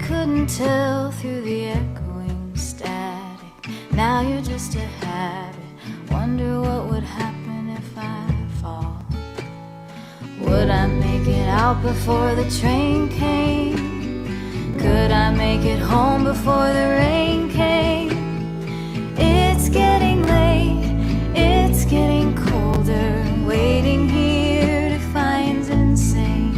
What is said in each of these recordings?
couldn't tell through the echoing static. Now you're just a habit. Wonder what would happen if I fall. Would I make it out before the train came? Could I make it home before the rain came? It's getting late, it's getting colder. Waiting here to find's insane.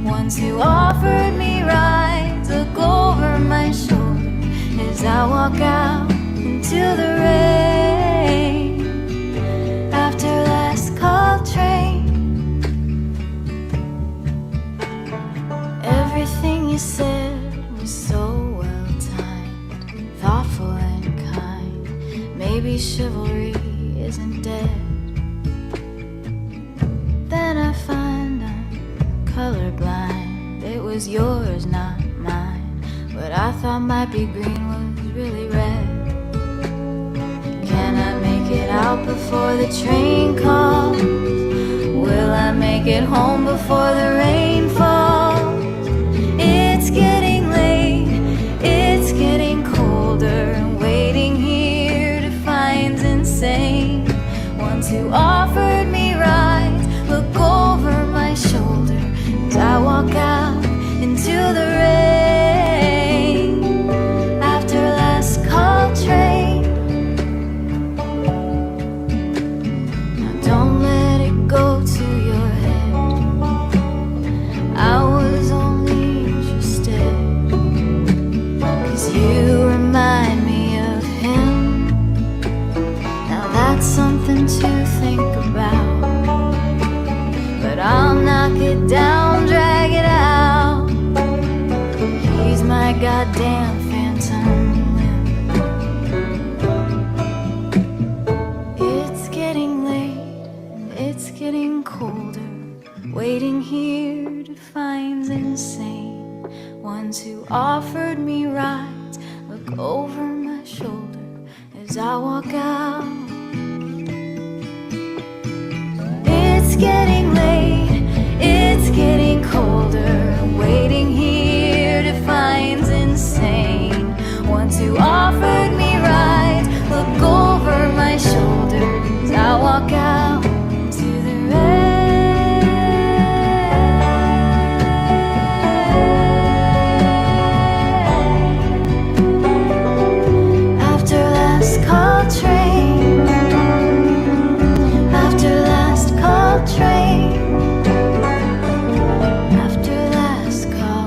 Ones who offered me rides look over my shoulder as I walk out into the rain. After last call train, everything you said was so well timed, thoughtful and kind. Maybe chivalry isn't dead. Then I find I'm colorblind. It was yours, not mine. What I thought might be green was really red. Can I make it out before the train calls? Will I make it home before the rain falls? It's getting late, it's getting colder. Waiting here to find's insane. Ones who offered me rides look over my shoulder as I walk out into the rain. After last call train, now don't let it go to your head. I was only interested 'cause you remind me of him. Now that's something to think about, but I'll knock it down, drag it out. He's my goddamn phantom limb. It's getting late and it's getting colder. Waiting here to find's insane. Ones who offered me rides look over my shoulder as I walk out. It's getting late, it's getting colder. Waiting here to find's insane. Ones who offered me rides look over my shoulder as I walk out into the rain. After last call train, after last call train, after last call.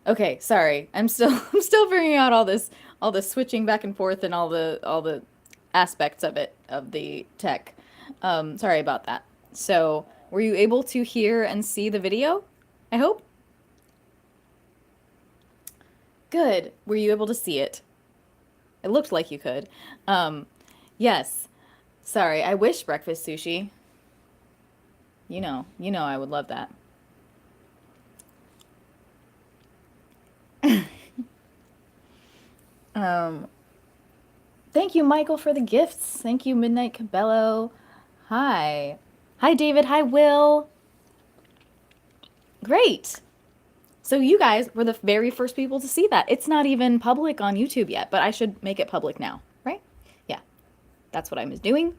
Okay, sorry. I'm still figuring out all this switching back and forth and all the aspects of it of the tech. Sorry about that. So, were you able to hear and see the video? I hope. Good. Were you able to see it? It looked like you could. Um, yes. Sorry. I wish breakfast sushi. You know I would love that. Um, Thank you, Michael, for the gifts. Thank you, Midnight Cabello. Hi. Hi, David. Hi, Will. Great. So you guys were the very first people to see that. It's not even public on YouTube yet, but I should make it public now, right? Yeah, that's what I was doing,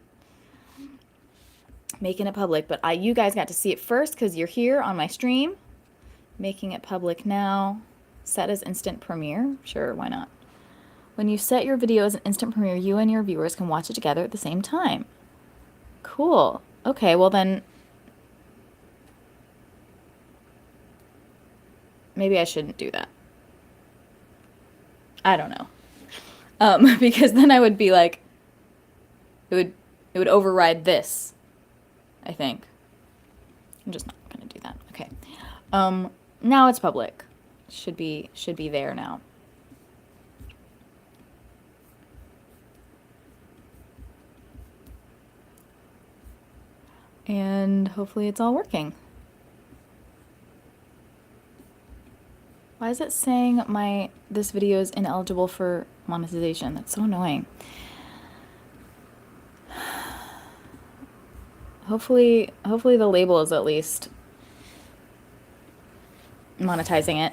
making it public. But you guys got to see it first because you're here on my stream. Making it public now. Set as instant premiere. Sure, why not? When you set your video as an instant premiere, you and your viewers can watch it together at the same time. Cool. Okay, well then maybe I shouldn't do that. I don't know. Because then I would be like, it would it would override this, I think. I'm just not gonna do that. Okay. Now it's public. Should be there now. And hopefully it's all working. Why is it saying this video is ineligible for monetization? That's so annoying. Hopefully the label is at least monetizing it.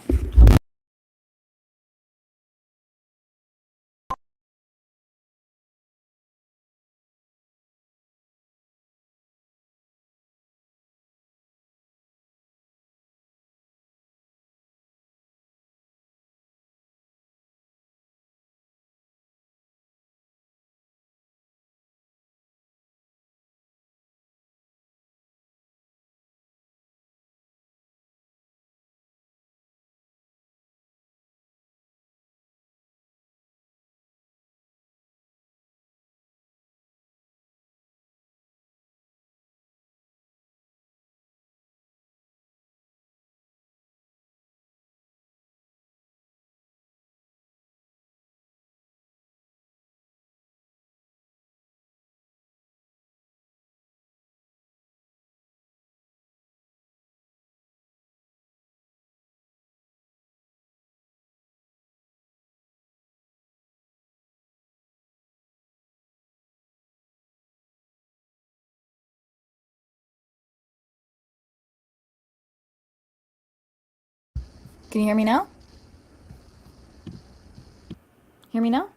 Can you hear me now? Hear me now?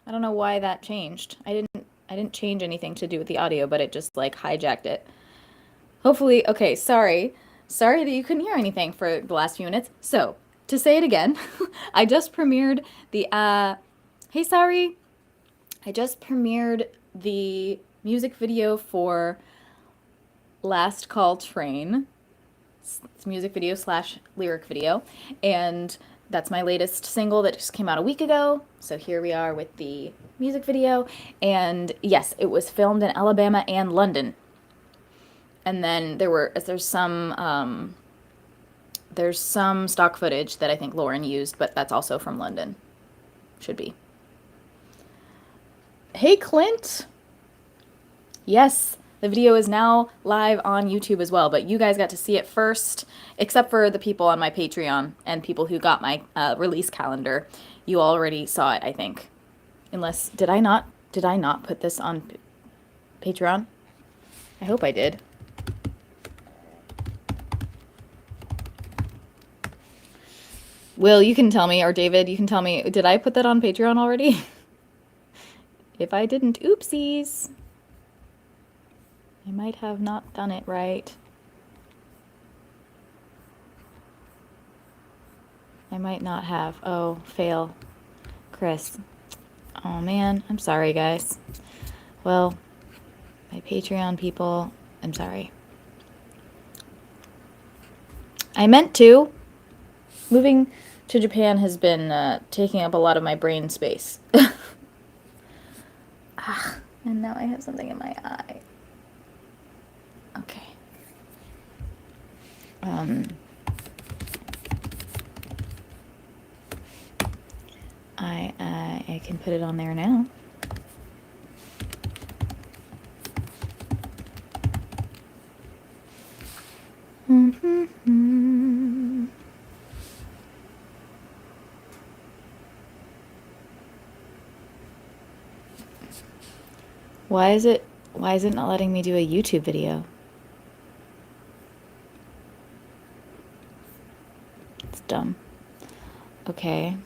I don't know why that changed. I didn't change anything to do with the audio, but it just like hijacked it. Hopefully, okay, sorry. Sorry that you couldn't hear anything for the last few minutes. So, to say it again, I just premiered the hey, sorry. I just premiered the music video for Last Call Train. It's music video slash lyric video. And that's my latest single that just came out a week ago. So here we are with the music video. And yes, it was filmed in Alabama and London. And then there's some stock footage that I think Lauren used, but that's also from London. Should be. Hey, Clint. Yes, the video is now live on YouTube as well, but you guys got to see it first, except for the people on my Patreon and people who got my release calendar. You already saw it, I think. Unless, did I not put this on Patreon? I hope I did. Will, you can tell me, or David, you can tell me, did I put that on Patreon already? If I didn't, oopsies. I might have not done it right. I might not have. Oh, fail. Chris. Oh man, I'm sorry, guys. Well, my Patreon people, I'm sorry. I meant to. Moving to Japan has been taking up a lot of my brain space. And now I have something in my eye. Okay. I can put it on there now. Why is it not letting me do a YouTube video? It's dumb. Okay.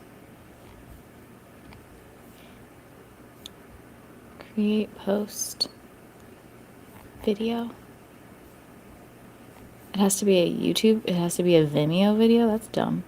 Create post video. It has to be a YouTube, it has to be a Vimeo video? That's dumb.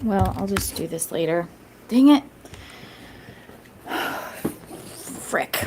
Well, I'll just do this later. Dang it. Frick.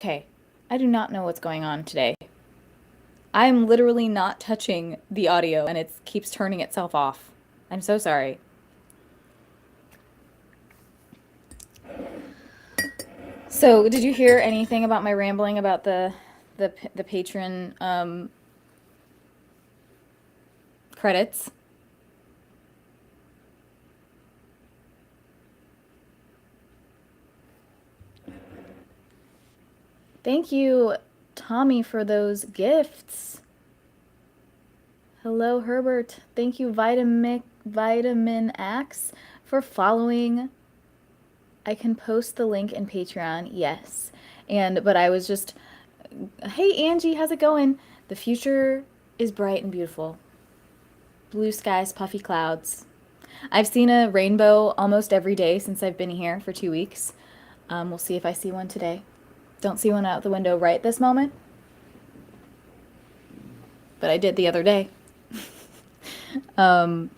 Okay. I do not know what's going on today. I'm literally not touching the audio and it keeps turning itself off. I'm so sorry. So, did you hear anything about my rambling about the patron credits. Thank you, Tommy, for those gifts. Hello, Herbert. Thank you, Vitamin X, for following. I can post the link in Patreon, yes. But I was just, hey, Angie, how's it going? The future is bright and beautiful. Blue skies, puffy clouds. I've seen a rainbow almost every day since I've been here for 2 weeks. We'll see if I see one today. Don't see one out the window right this moment, but I did the other day. Hal,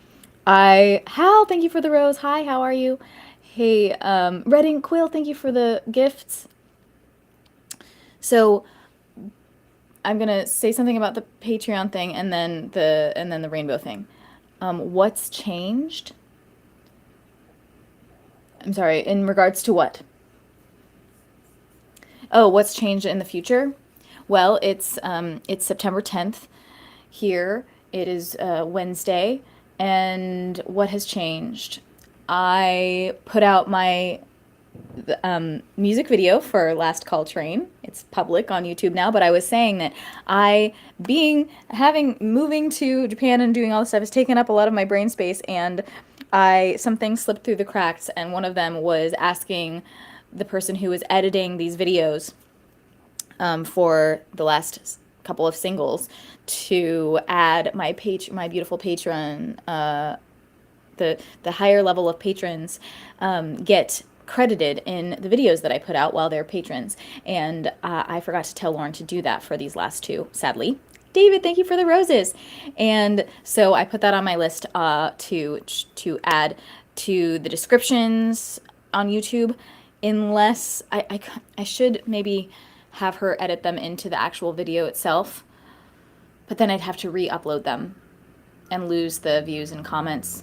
thank you for the rose. Hi, how are you? Hey, Redding Quill, thank you for the gifts. So I'm gonna say something about the Patreon thing and then the rainbow thing. What's changed? I'm sorry, in regards to what? Oh, what's changed in the future? Well, it's September 10th here. It is Wednesday, and what has changed? I put out my music video for Last Call Train. It's public on YouTube now, but I was saying that moving to Japan and doing all this stuff has taken up a lot of my brain space, and some things slipped through the cracks, and one of them was asking the person who was editing these videos for the last couple of singles to add my beautiful patron, the higher level of patrons get credited in the videos that I put out while they're patrons. And I forgot to tell Lauren to do that for these last two, sadly. David, thank you for the roses. And so I put that on my list to add to the descriptions on YouTube, unless I should maybe have her edit them into the actual video itself, but then I'd have to re-upload them and lose the views and comments.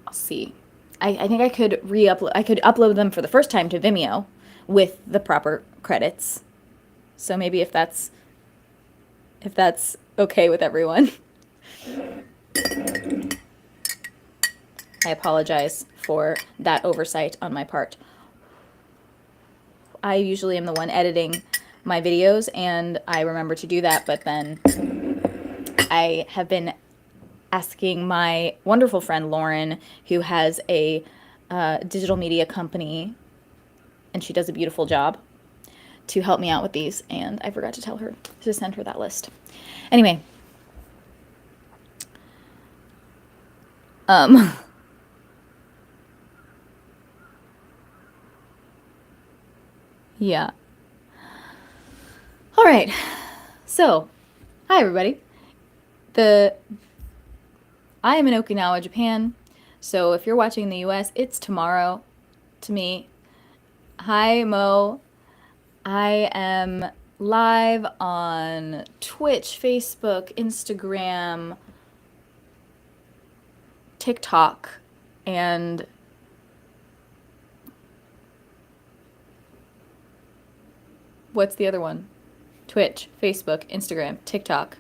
I'll see. I think I could upload them for the first time to Vimeo with the proper credits. So maybe if that's okay with everyone. I apologize for that oversight on my part. I usually am the one editing my videos, and I remember to do that, but then I have been asking my wonderful friend Lauren, who has a digital media company, and she does a beautiful job, to help me out with these, and I forgot to tell her to send her that list. Anyway, yeah. All right. So, hi everybody. I am in Okinawa, Japan. So if you're watching in the US, it's tomorrow to me. Hi Mo. I am live on Twitch, Facebook, Instagram, TikTok, and what's the other one? Twitch, Facebook, Instagram, TikTok,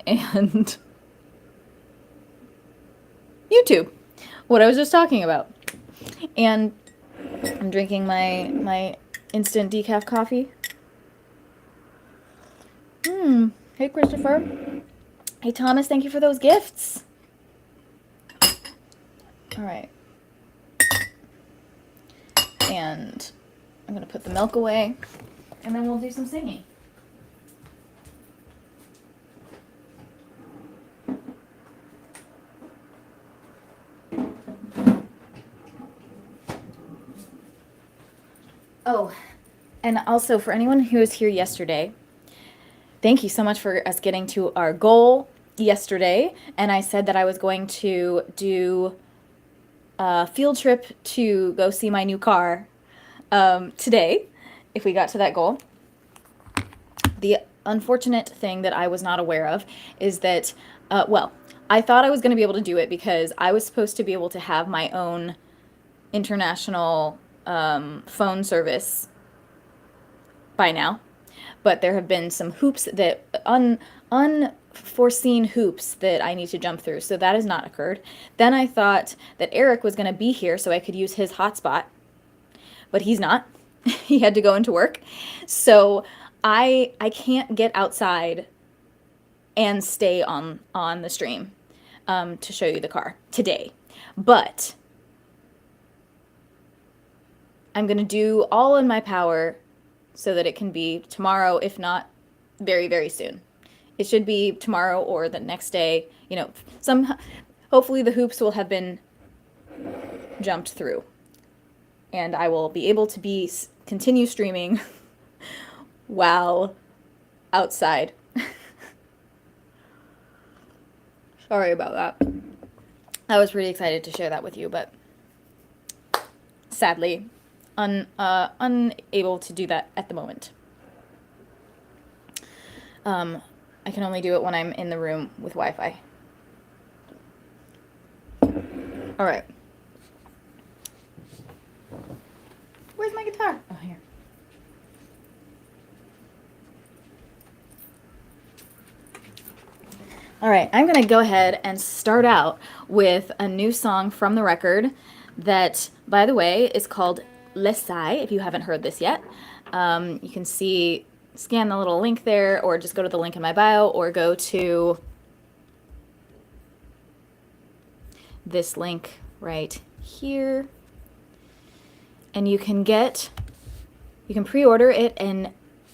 and YouTube, what I was just talking about. And I'm drinking my instant decaf coffee. Hey Christopher. Hey Thomas, thank you for those gifts. All right. And I'm gonna put the milk away, and then we'll do some singing. Oh, and also for anyone who was here yesterday, thank you so much for us getting to our goal yesterday. And I said that I was going to do a field trip to go see my new car today, if we got to that goal. The unfortunate thing that I was not aware of is that, I thought I was going to be able to do it because I was supposed to be able to have my own international phone service by now, but there have been some hoops that unforeseen hoops that I need to jump through, so that has not occurred. Then I thought that Eric was going to be here so I could use his hotspot, but he's not. He had to go into work. So I can't get outside and stay on the stream to show you the car today. But I'm going to do all in my power so that it can be tomorrow, if not very, very soon. It should be tomorrow or the next day. You know, hopefully the hoops will have been jumped through, and I will be able to continue streaming while outside. Sorry about that. I was pretty excited to share that with you, but sadly, unable to do that at the moment. I can only do it when I'm in the room with Wi-Fi. All right. Where's my guitar? Oh, here. All right, I'm going to go ahead and start out with a new song from the record that, by the way, is called Lesai, if you haven't heard this yet. You can scan the little link there, or just go to the link in my bio, or go to this link right here. And you can pre-order it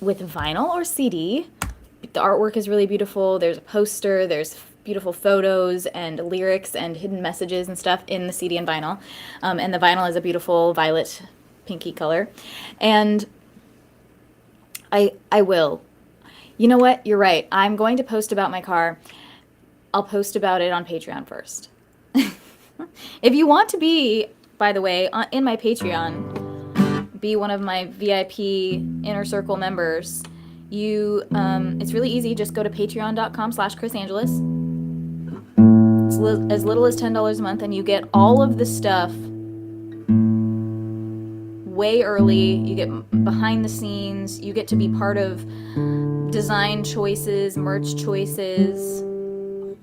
with vinyl or CD. The artwork is really beautiful. There's a poster, there's beautiful photos and lyrics and hidden messages and stuff in the CD and vinyl. And the vinyl is a beautiful violet pinky color. And I will. You know what? You're right. I'm going to post about my car. I'll post about it on Patreon first. If you want to be, by the way, in my Patreon, be one of my VIP Inner Circle members, it's really easy. Just go to patreon.com/chrisangelis. It's as little as $10 a month, and you get all of the stuff way early. You get behind the scenes. You get to be part of design choices, merch choices.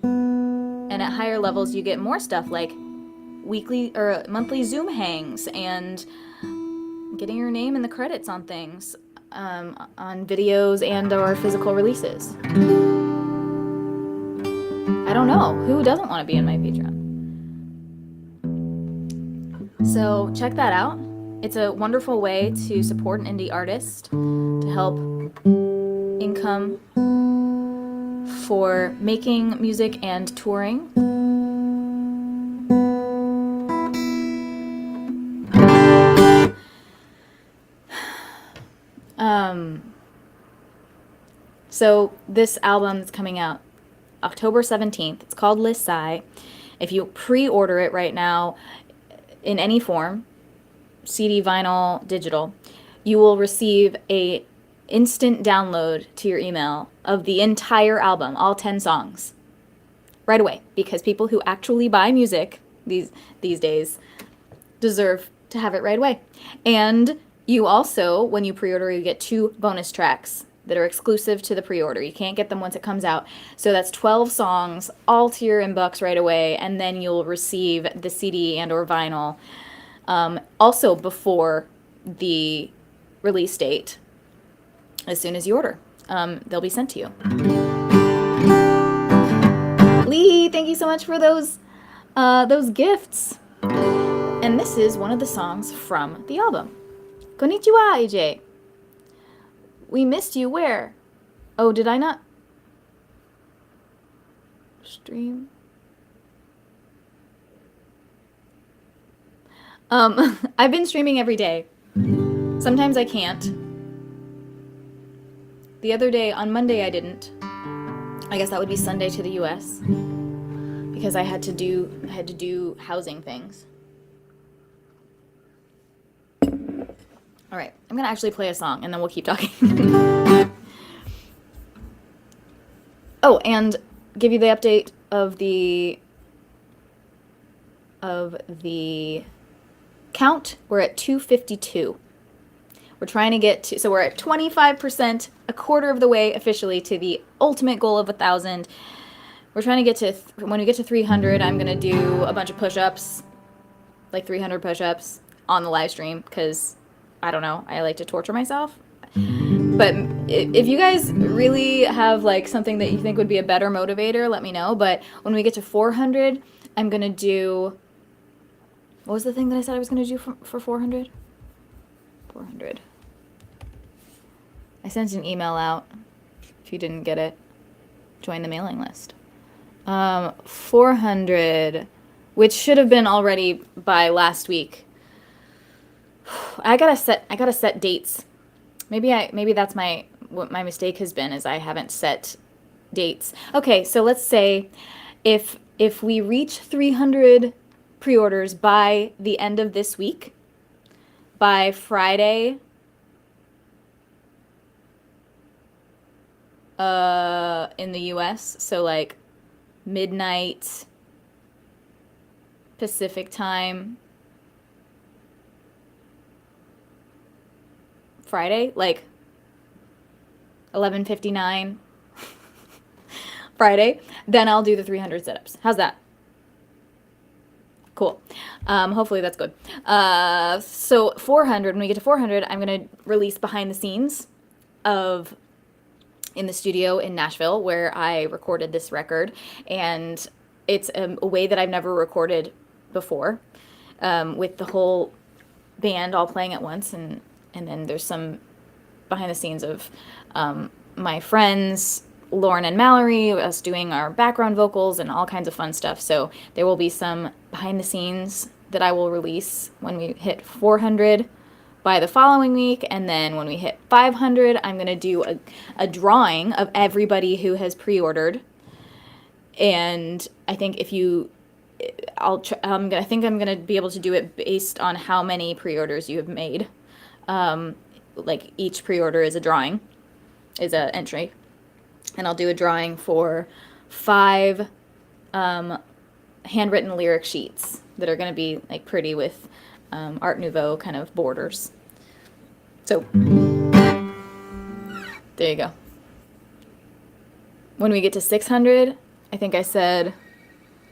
And at higher levels, you get more stuff like weekly or monthly Zoom hangs and getting your name in the credits on things, on videos and or physical releases. I don't know. Who doesn't want to be in my Patreon? So check that out. It's a wonderful way to support an indie artist, to help income for making music and touring. So this album is coming out October 17th. It's called Lisai. If you pre-order it right now in any form, CD, vinyl, digital, you will receive a instant download to your email of the entire album, all 10 songs, right away, because people who actually buy music these days deserve to have it right away. And you also, when you pre-order, you get 2 bonus tracks that are exclusive to the pre-order. You can't get them once it comes out. So that's 12 songs, all to your inbox right away, and then you'll receive the CD and or vinyl also before the release date. As soon as you order, they'll be sent to you. Lee, thank you so much for those gifts. And this is one of the songs from the album. Konnichiwa, AJ. We missed you. Where? Oh, did I not stream? I've been streaming every day. Sometimes I can't. The other day, on Monday, I didn't. I guess that would be Sunday to the US, because I had to do housing things. All right, I'm gonna actually play a song, and then we'll keep talking. Oh, and give you the update of the count. We're at 252. We're trying to get to, so we're at 25%, a quarter of the way officially to the ultimate goal of 1,000. We're trying to get to, when we get to 300, I'm going to do a bunch of push-ups, like 300 push-ups on the live stream, because I don't know, I like to torture myself. But if you guys really have like something that you think would be a better motivator, let me know. But when we get to 400, I'm going to do, what was the thing that I said I was going to do for 400? 400. I sent an email out. If you didn't get it, join the mailing list. 400, which should have been already by last week. I gotta set dates. Maybe that's what my mistake has been, is I haven't set dates. Okay, so let's say if we reach 300 pre-orders by the end of this week, by Friday, in the US, so like midnight Pacific time, Friday, like 11:59 Friday, then I'll do the 300 sit-ups. How's that? Cool. Hopefully that's good. So 400, when we get to 400, I'm going to release behind the scenes of in the studio in Nashville where I recorded this record, and it's a way that I've never recorded before, with the whole band all playing at once, and then there's some behind the scenes of my friends Lauren and Mallory, us doing our background vocals and all kinds of fun stuff. So there will be some behind the scenes that I will release when we hit 400 by the following week, and then when we hit 500, I'm going to do a drawing of everybody who has pre-ordered. And I think I think I'm going to be able to do it based on how many pre-orders you have made. Like each pre-order is a drawing, is an entry. And I'll do a drawing for 5 handwritten lyric sheets that are going to be like pretty with Art Nouveau kind of borders. So there you go. When we get to 600, I think I said,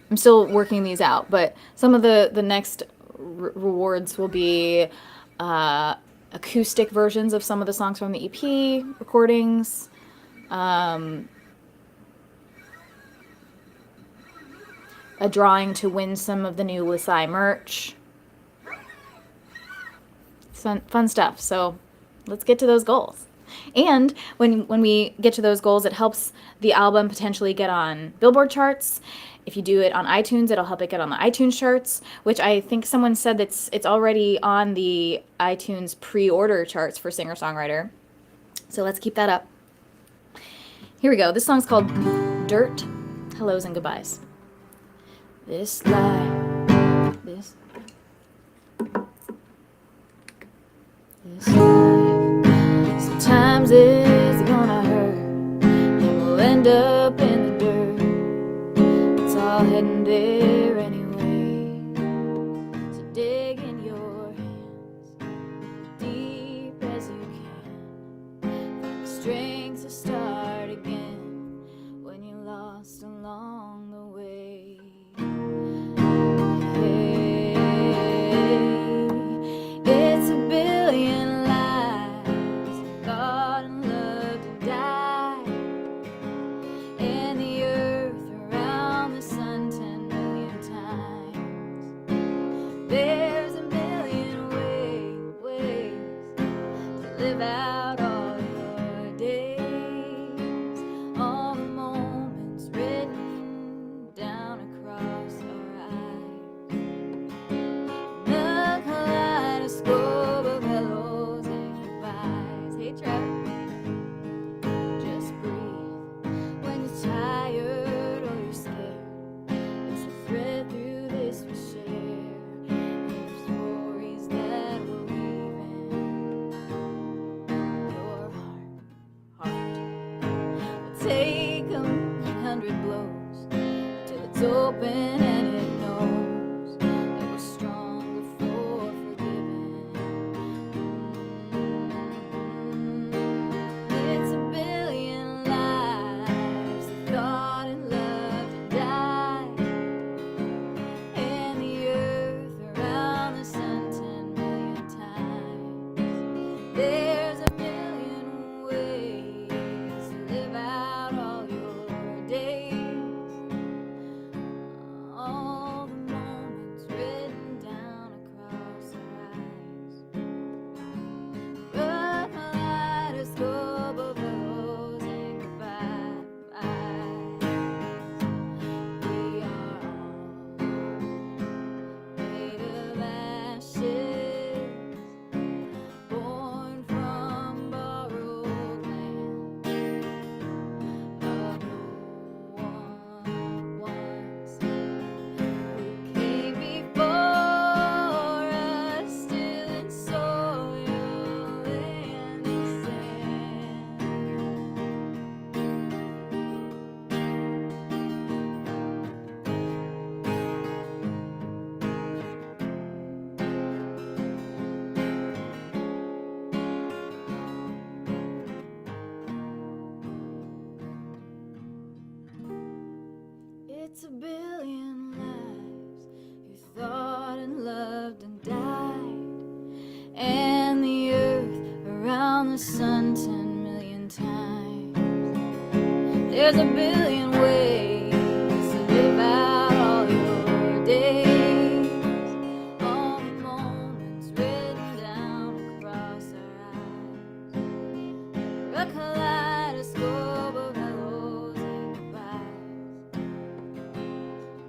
I'm still working these out, but some of the next rewards will be acoustic versions of some of the songs from the EP recordings. A drawing to win some of the new Lisai merch. Fun stuff. So let's get to those goals. And when we get to those goals, it helps the album potentially get on Billboard charts. If you do it on iTunes, it'll help it get on the iTunes charts, which I think someone said it's already on the iTunes pre-order charts for singer-songwriter. So let's keep that up. Here we go. This song's called Dirt, Hellos and Goodbyes. This life, this life, sometimes it's gonna hurt, and we'll end up in the dirt. It's all heading there anyway. So dig in your hands, deep as you can, find the strength to start again when you're lost along the way. It's a billion lives thought and loved to die, and the earth around the sun 10 million times. There's a million ways to live out all your days, all the moments written down across our eyes. The kaleidoscope of hellos and goodbyes. Hey, Trev. Just breathe when you're tired or you're scared. It's the thread through this we share, and the stories that we're weaving. Your heart will take 100 blows till it's open and it knows that we're stronger for forgiving. There's a billion ways to live out all your days. All the moments written down across our eyes. A kaleidoscope of hellos and goodbyes.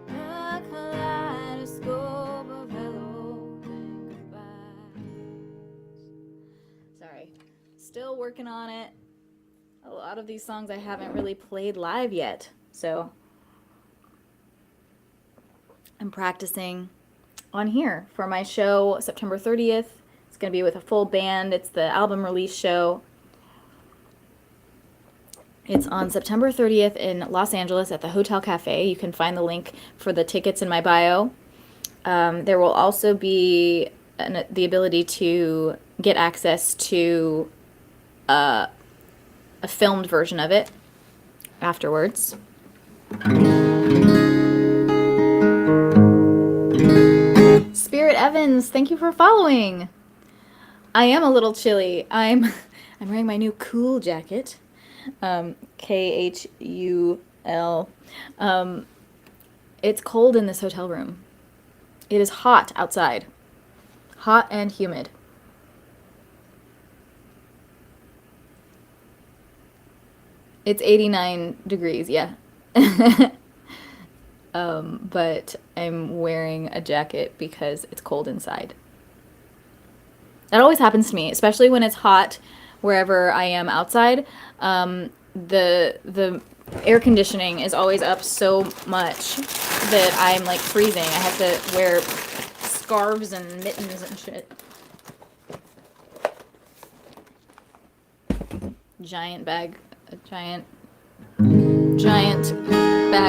A kaleidoscope of hellos and goodbyes. Sorry. Still working on it. A lot of these songs I haven't really played live yet, so I'm practicing on here for my show September 30th. It's going to be with a full band. It's the album release show. It's on September 30th in Los Angeles at the Hotel Cafe. You can find the link for the tickets in my bio. There will also be the ability to get access to a filmed version of it afterwards. Spirit Evans, thank you for following. I am a little chilly. I'm wearing my new cool jacket. KHUL. It's cold in this hotel room. It is hot outside. Hot and humid. It's 89 degrees, yeah. But I'm wearing a jacket because it's cold inside. That always happens to me, especially when it's hot wherever I am outside. The air conditioning is always up so much that I'm like freezing. I have to wear scarves and mittens and shit. Giant bag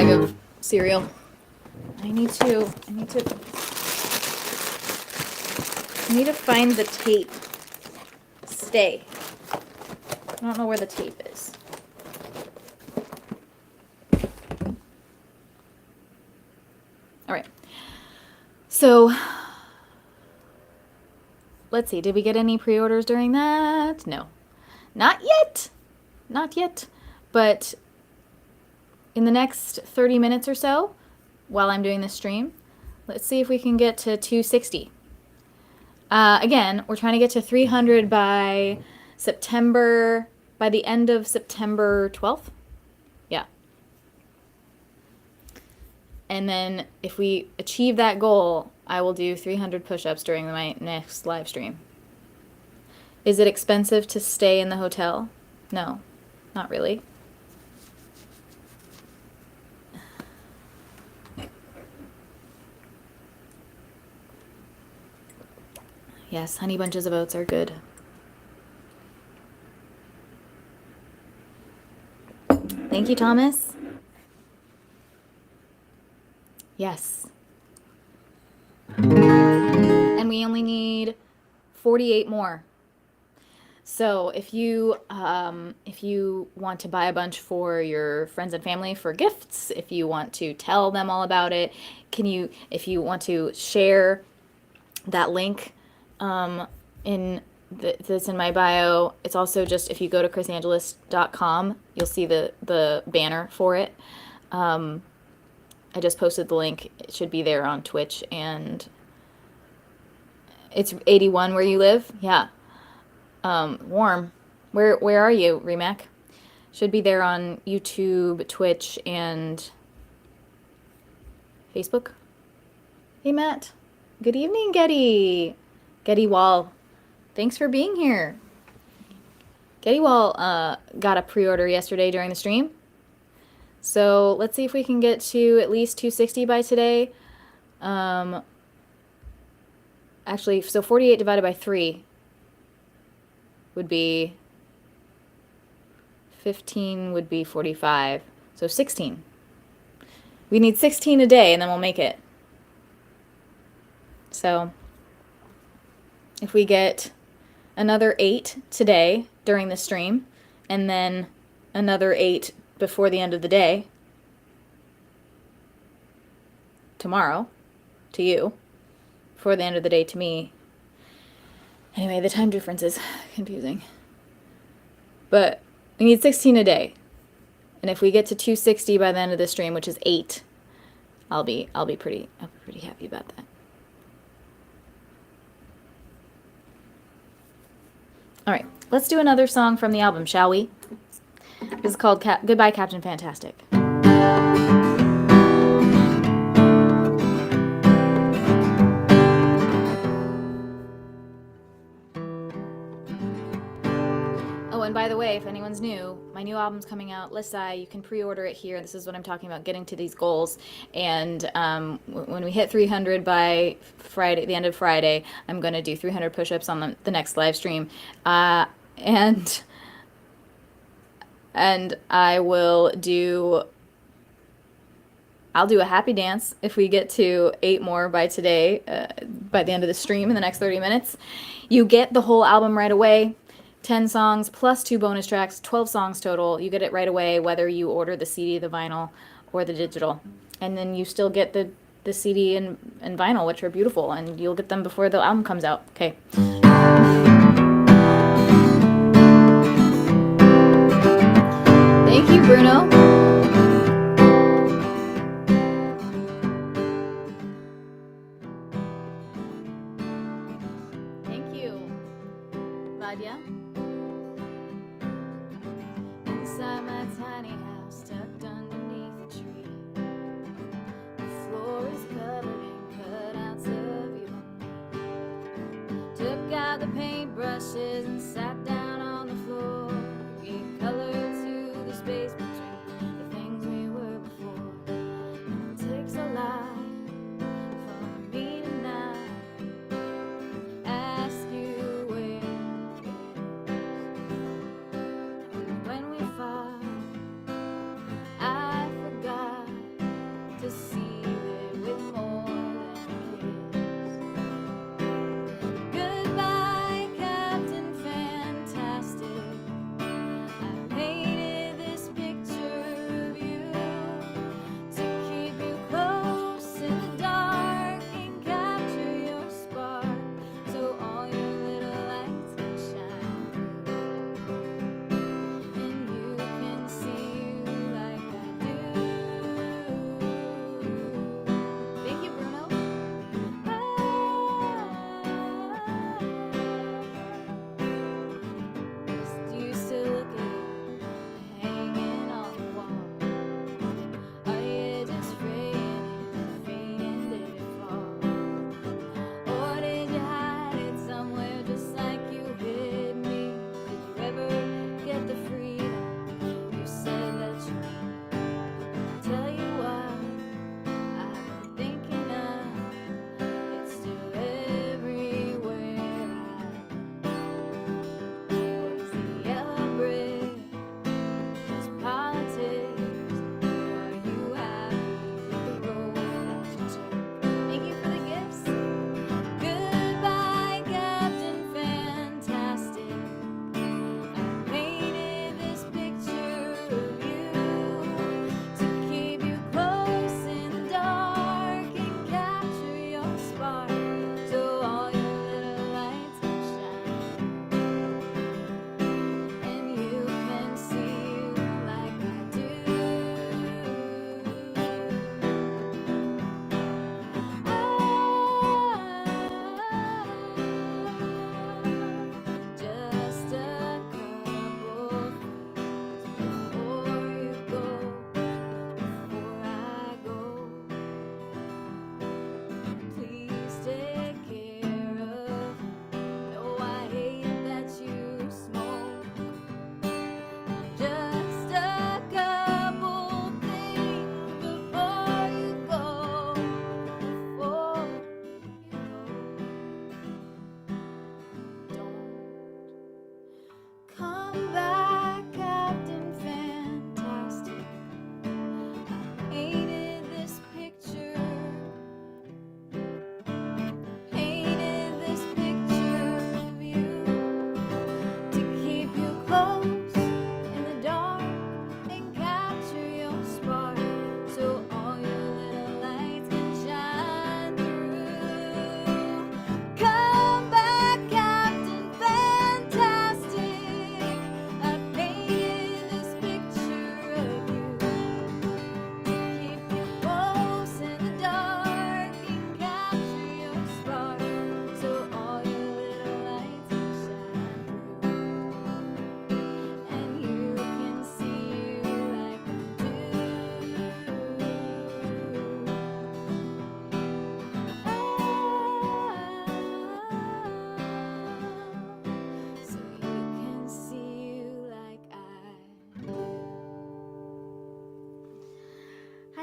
of cereal. I need to find the tape. Stay. I don't know where the tape is. All right. So, let's see. Did we get any pre-orders during that? No. Not yet. Not yet. But in the next 30 minutes or so, while I'm doing this stream, let's see if we can get to 260. Again, we're trying to get to 300 by the end of September 12th. Yeah. And then if we achieve that goal, I will do 300 push-ups during my next live stream. Is it expensive to stay in the hotel? No, not really. Yes, honey bunches of oats are good. Thank you, Thomas. Yes. And we only need 48 more. So if you want to buy a bunch for your friends and family for gifts, if you want to tell them all about it, if you want to share that link that's in my bio. It's also just, if you go to chrisangelis.com, you'll see the banner for it. I just posted the link. It should be there on Twitch, and it's 81 where you live. Yeah. Warm. Where are you, Remac? Should be there on YouTube, Twitch, and Facebook. Hey, Matt. Good evening, Getty Wall. Thanks for being here. Getty Wall got a pre-order yesterday during the stream. So let's see if we can get to at least 260 by today. Actually, so 48 divided by 3 would be 15 would be 45. So 16. We need 16 a day and then we'll make it. So if we get another 8 today during the stream and then another 8 before the end of the day, tomorrow, to you, before the end of the day to me. Anyway, the time difference is confusing. But we need 16 a day. And if we get to 260 by the end of the stream, which is 8, I'll be pretty happy about that. All right, let's do another song from the album, shall we? This is called Goodbye, Captain Fantastic. Oh, and by the way, if anyone's new, my new album's coming out, Lissai. You can pre-order it here. This is what I'm talking about, getting to these goals. And when we hit 300 by Friday, the end of Friday, I'm going to do 300 push-ups on the next live stream. And I will do... I'll do a happy dance if we get to 8 more by today, by the end of the stream in the next 30 minutes. You get the whole album right away. 10 songs plus 2 bonus tracks, 12 songs total. You get it right away, whether you order the CD, the vinyl, or the digital. And then you still get the CD and vinyl, which are beautiful, and you'll get them before the album comes out. Okay. Thank you, Bruno. Thank you, Vadia. Inside my tiny house, tucked underneath a tree, the floor is covered in cutouts of you and me. Took out the paintbrushes and sat down on the floor, gave color to the space between the things we were before. And it takes a lot for me to not ask you where it is. When we fought, I forgot to seal it with more than a kiss. Goodbye, Captain Fantastic.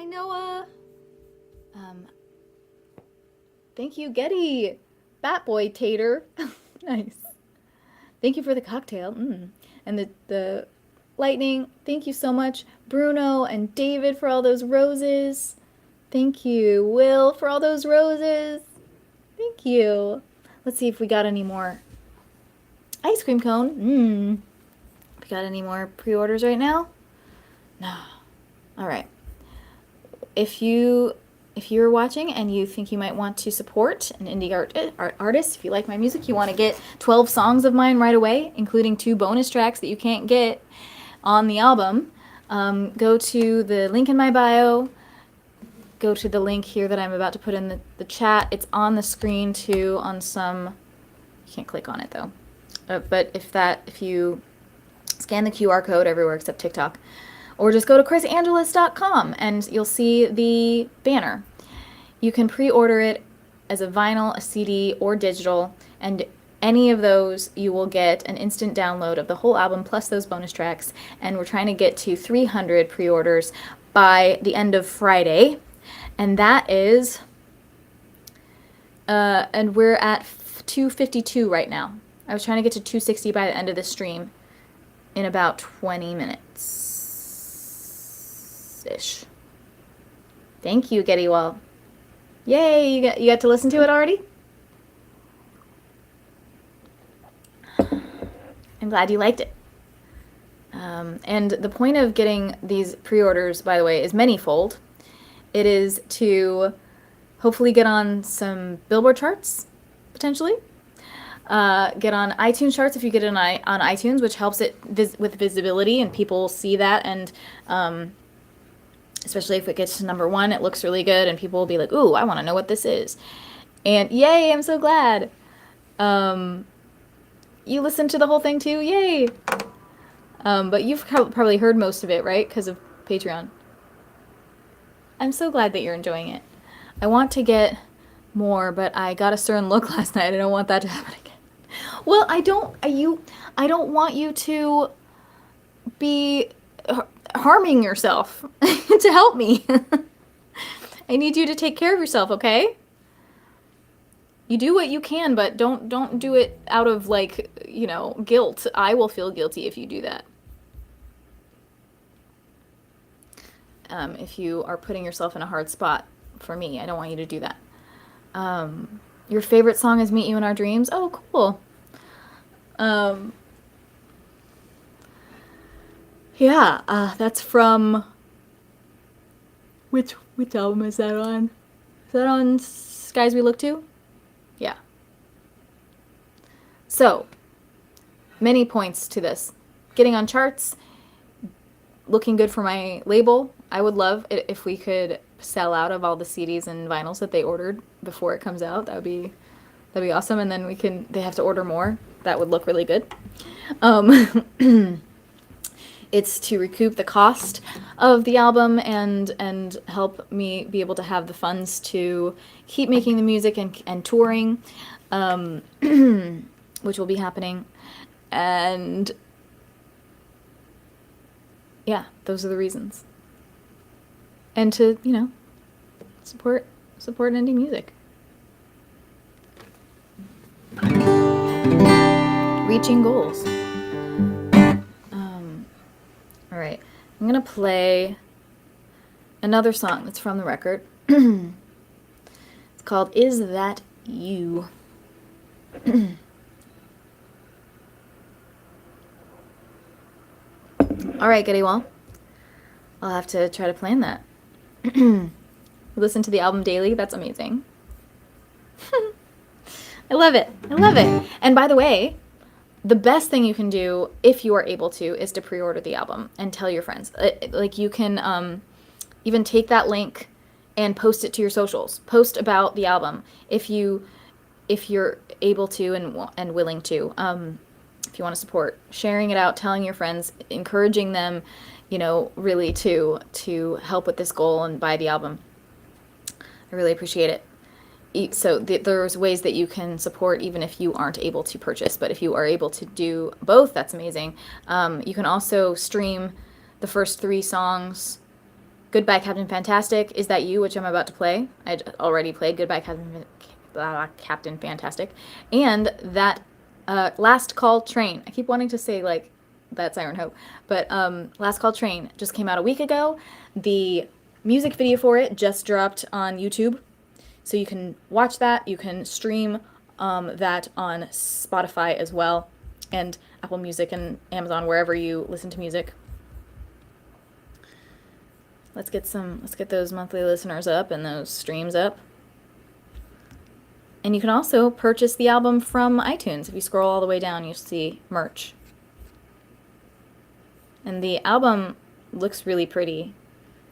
Hi, Noah. Thank you, Getty. Bat Boy Tater. Nice. Thank you for the cocktail. And the lightning. Thank you so much. Bruno and David for all those roses. Thank you. Will for all those roses. Thank you. Let's see if we got any more ice cream cone. We got any more pre-orders right now? No. All right. If you're watching and you think you might want to support an indie artist, if you like my music, you want to get 12 songs of mine right away, including 2 bonus tracks that you can't get on the album, go to the link in my bio. Go to the link here that I'm about to put in the chat. It's on the screen too on some, you can't click on it though. But if you scan the QR code everywhere except TikTok, or just go to chrisangelis.com and you'll see the banner. You can pre-order it as a vinyl, a CD, or digital, and any of those you will get an instant download of the whole album plus those bonus tracks, and we're trying to get to 300 pre-orders by the end of Friday, and that is, and we're at 252 right now. I was trying to get to 260 by the end of the stream in about 20 minutes-ish. Thank you, Gettywall. Yay, you got to listen to it already? I'm glad you liked it. And the point of getting these pre-orders, by the way, is manyfold. It is to hopefully get on some Billboard charts, potentially. Get on iTunes charts if you get it on iTunes, which helps it with visibility and people see that, and especially if it gets to number 1, it looks really good and people will be like, ooh, I want to know what this is. And yay, I'm so glad. You listened to the whole thing too? Yay! But you've probably heard most of it, right? Because of Patreon. I'm so glad that you're enjoying it. I want to get more, but I got a certain look last night. I don't want that to happen again. Well, I don't want you to be harming yourself to help me. I need you to take care of yourself, okay? You do what you can, but don't do it out of, like, you know, guilt. I will feel guilty if you do that. If you are putting yourself in a hard spot for me, I don't want you to do that. Your favorite song is Meet You in Our Dreams? Oh, cool. Yeah, that's from, which album is that on? Is that on Skies We Look To? Yeah. So, many points to this. Getting on charts, looking good for my label. I would love it if we could sell out of all the CDs and vinyls that they ordered before it comes out. That'd be awesome, and then they have to order more. That would look really good. It's to recoup the cost of the album and help me be able to have the funds to keep making the music and touring, which will be happening. And yeah, those are the reasons. And to, you know, support indie music. Reaching goals. All right, I'm gonna play another song that's from the record. It's called Is That You? All right, Gettywall. I'll have to try to plan that. Listen to the album daily. That's amazing. I love it. I love it. And by the way, the best thing you can do, if you are able to, is to pre-order the album and tell your friends. Like, you can even take that link and post it to your socials. Post about the album if you're able to and willing to. If you want to support, sharing it out, telling your friends, encouraging them, you know, really to help with this goal and buy the album. I really appreciate it. So there's ways that you can support even if you aren't able to purchase, but if you are able to do both, that's amazing. You can also stream the first 3 songs Goodbye Captain Fantastic, Is That You, which I'm about to play. I already played Goodbye Captain Fantastic. And that Last Call Train. I keep wanting to say like that's Siren Hope, but Last Call Train just came out a week ago. The music video for it just dropped on YouTube, so you can watch that. You can stream that on Spotify as well, and Apple Music and Amazon, wherever you listen to music. Let's get those monthly listeners up and those streams up. And you can also purchase the album from iTunes. If you scroll all the way down, you'll see merch. And the album looks really pretty.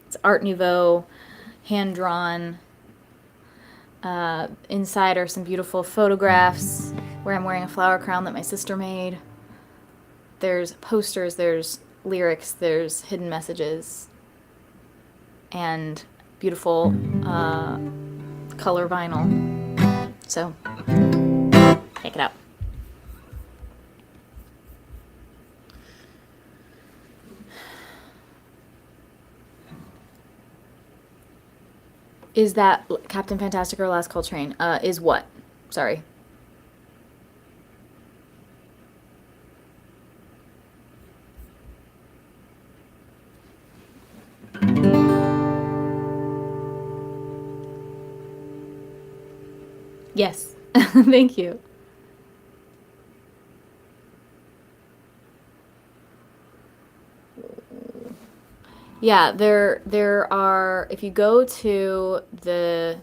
It's Art Nouveau, hand-drawn. Inside are some beautiful photographs where I'm wearing a flower crown that my sister made. There's posters, there's lyrics, there's hidden messages, and beautiful color vinyl. So, check it out. Is that Captain Fantastic or Last Call Train? Is what? Sorry. Yes. Thank you. Yeah, there are, if you go to the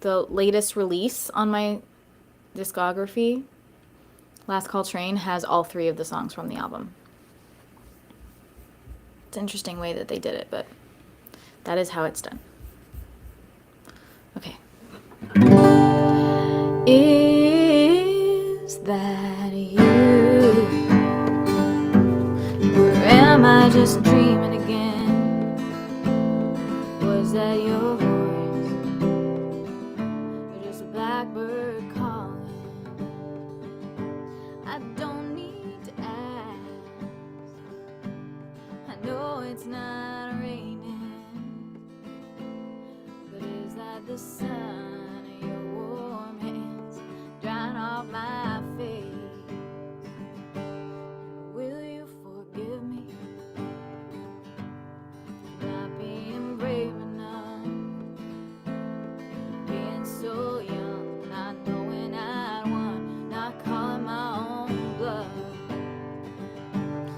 latest release on my discography, Last Call Train has all 3 of the songs from the album. It's an interesting way that they did it, but that is how it's done. Okay. Is that you? Or am I just dreaming again? Was that your voice? Or just a blackbird calling? I don't need to ask. I know it's not raining, but is that the sun of your warm hands drying off my face? Will you forgive me for not being brave enough, being so young, not knowing I'd won, not calling my own bluff?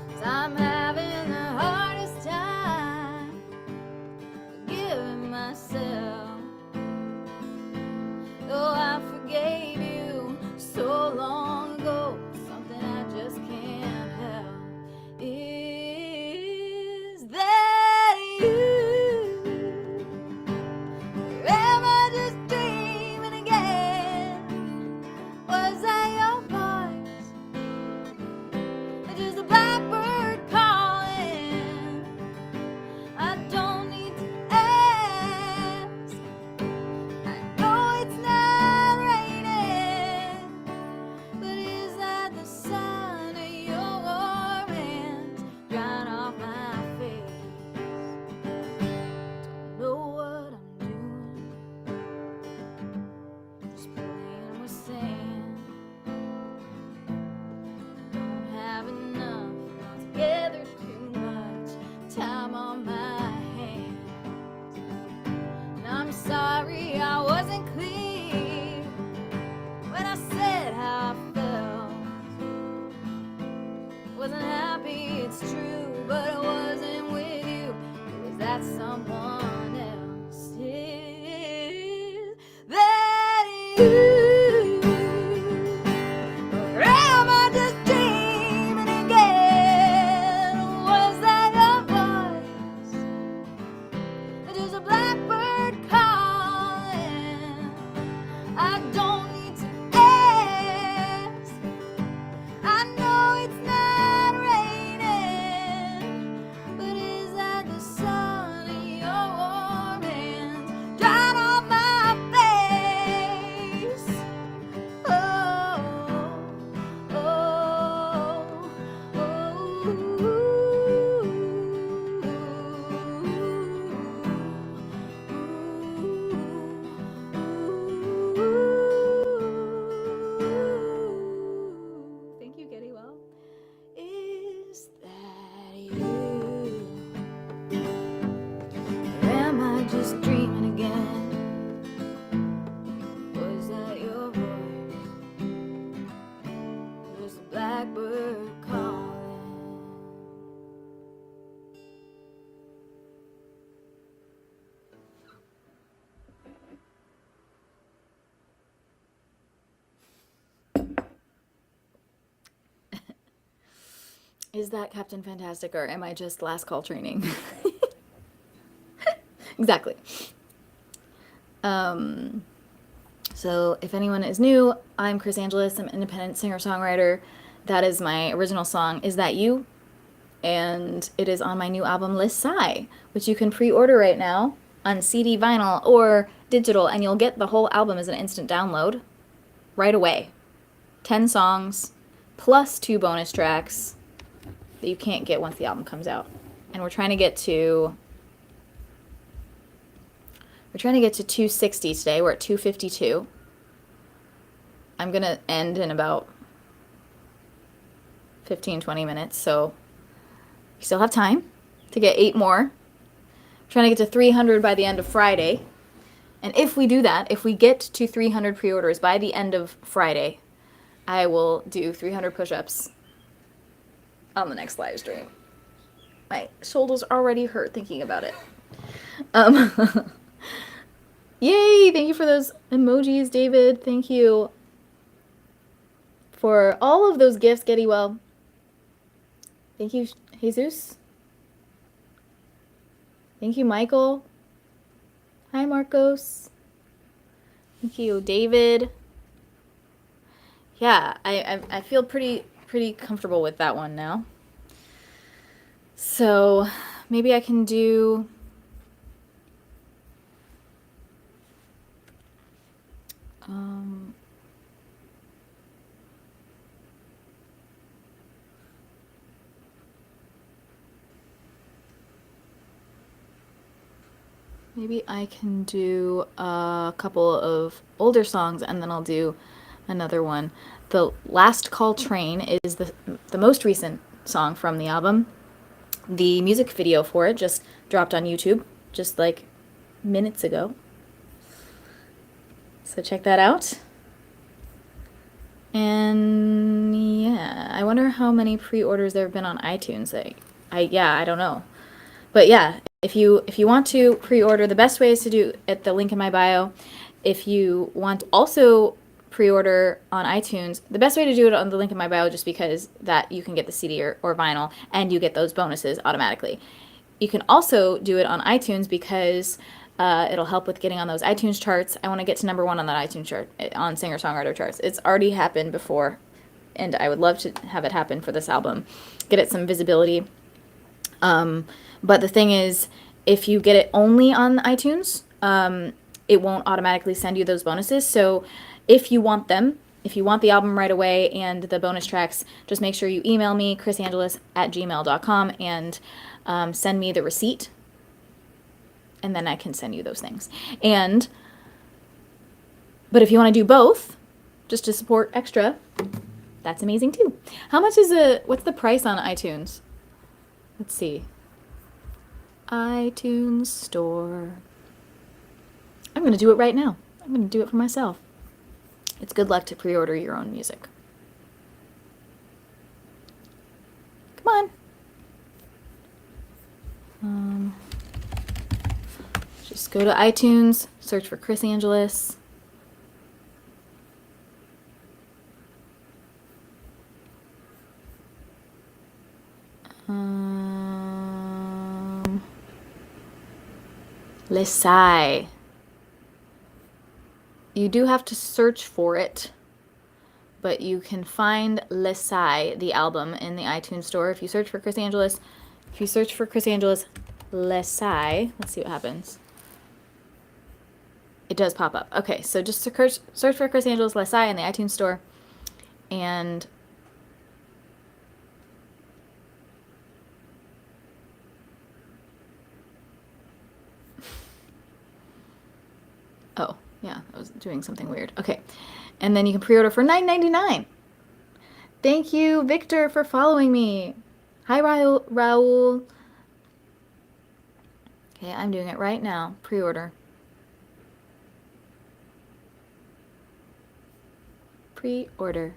'Cause I'm having the hardest time forgiving myself. Though I forgave you so long ago, something I just can't help. Is that you? Or am I just dreaming again? Was that your voice? Or just a blackbird calling? I don't need to ask. I know it's not raining, but is that the sun of your warm hands drying off my face? Don't know what I'm doing, just playing with sand. Don't have enough, not together too much time on my hands. And I'm sorry I wasn't clear when I said how I felt. Wasn't happy, it's true, but I wasn't with you. It was that someone else. Is that you? Or am I just dreaming again? Was that your voice? Or just a blackbird calling? I don't need to ask. I know it's not raining, but is that the sun of your blackbird calling. Is that Captain Fantastic or am I just last call training? Exactly. So if anyone is new, I'm Chris Angeles. I'm an independent singer-songwriter. That is my original song, Is That You? And it is on my new album, List Sigh, which you can pre-order right now on CD, vinyl, or digital, and you'll get the whole album as an instant download right away. 10 songs, plus 2 bonus tracks that you can't get once the album comes out. And we're trying to get to 260 today. We're at 252. I'm going to end in about 15-20 minutes, so you still have time to get 8 more. I'm trying to get to 300 by the end of Friday. And if we do that, if we get to 300 pre-orders by the end of Friday, I will do 300 push-ups on the next live stream. My shoulders already hurt thinking about it. Yay! Thank you for those emojis, David. Thank you for all of those gifts, Getty Well. Thank you, Jesus. Thank you, Michael. Hi, Marcos. Thank you, David. Yeah, I feel pretty comfortable with that one now. So maybe I can do maybe I can do a couple of older songs and then I'll do another one. The Last Call Train is the most recent song from the album. The music video for it just dropped on YouTube just like minutes ago. So check that out. And yeah, I wonder how many pre-orders there have been on iTunes. I don't know. But yeah, if you want to pre-order, the best way is to do at the link in my bio. If you want to also pre-order on iTunes, the best way to do it on the link in my bio, just because that you can get the CD or vinyl and you get those bonuses automatically. You can also do it on iTunes because it'll help with getting on those iTunes charts. I want to get to number 1 on that iTunes chart, on singer-songwriter charts. It's already happened before, and I would love to have it happen for this album. Get it some visibility. But the thing is, if you get it only on iTunes, it won't automatically send you those bonuses. So if you want them, if you want the album right away and the bonus tracks, just make sure you email me, chrisangeles@gmail.com, and send me the receipt. And then I can send you those things. But if you want to do both, just to support extra, that's amazing too. How much is what's the price on iTunes? Let's see. iTunes Store. I'm going to do it right now. I'm going to do it for myself. It's good luck to pre-order your own music. Come on. Just go to iTunes, search for Chris Angeles. Lesai. You do have to search for it, but you can find Lesai, the album, in the iTunes store. If you search for Chris Angeles, Lesai, let's see what happens. It does pop up. Okay, so just search for Chris Angeles Lesai in the iTunes store, and oh, yeah, I was doing something weird. Okay, and then you can pre-order for $9.99. Thank you, Victor, for following me. Hi, Raul. Okay, I'm doing it right now. Pre-order. Pre-order.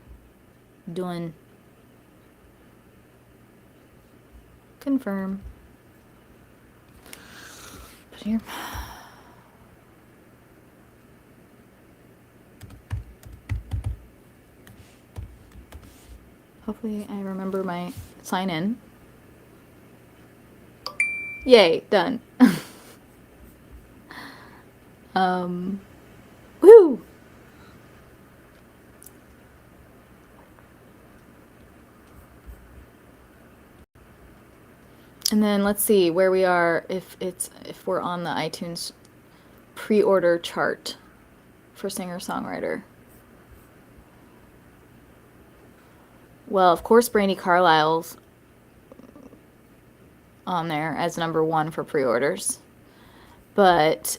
Done. Confirm. Put here. Hopefully I remember my sign in. Yay, done. Woo! And then let's see where we are if we're on the iTunes pre-order chart for singer-songwriter. Well, of course, Brandi Carlile's on there as number 1 for pre-orders, but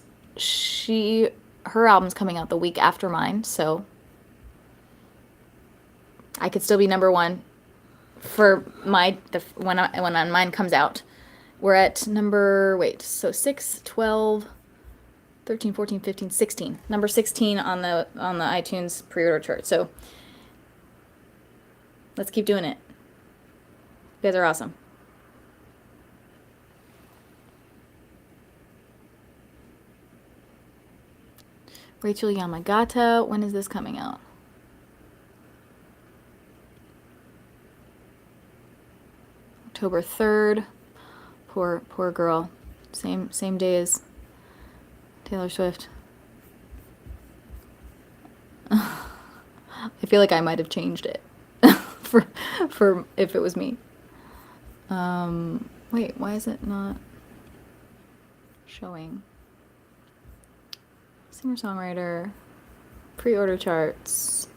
her album's coming out the week after mine, so I could still be number 1 for when mine comes out. We're at number 6, 12, 13, 14, 15, 16. Number 16 on the iTunes pre-order chart. So let's keep doing it. You guys are awesome. Rachel Yamagata, when is this coming out? October 3rd. Poor girl. Same day as Taylor Swift. I feel like I might have changed it for if it was me. Wait, why is it not showing? Singer-songwriter, pre-order charts.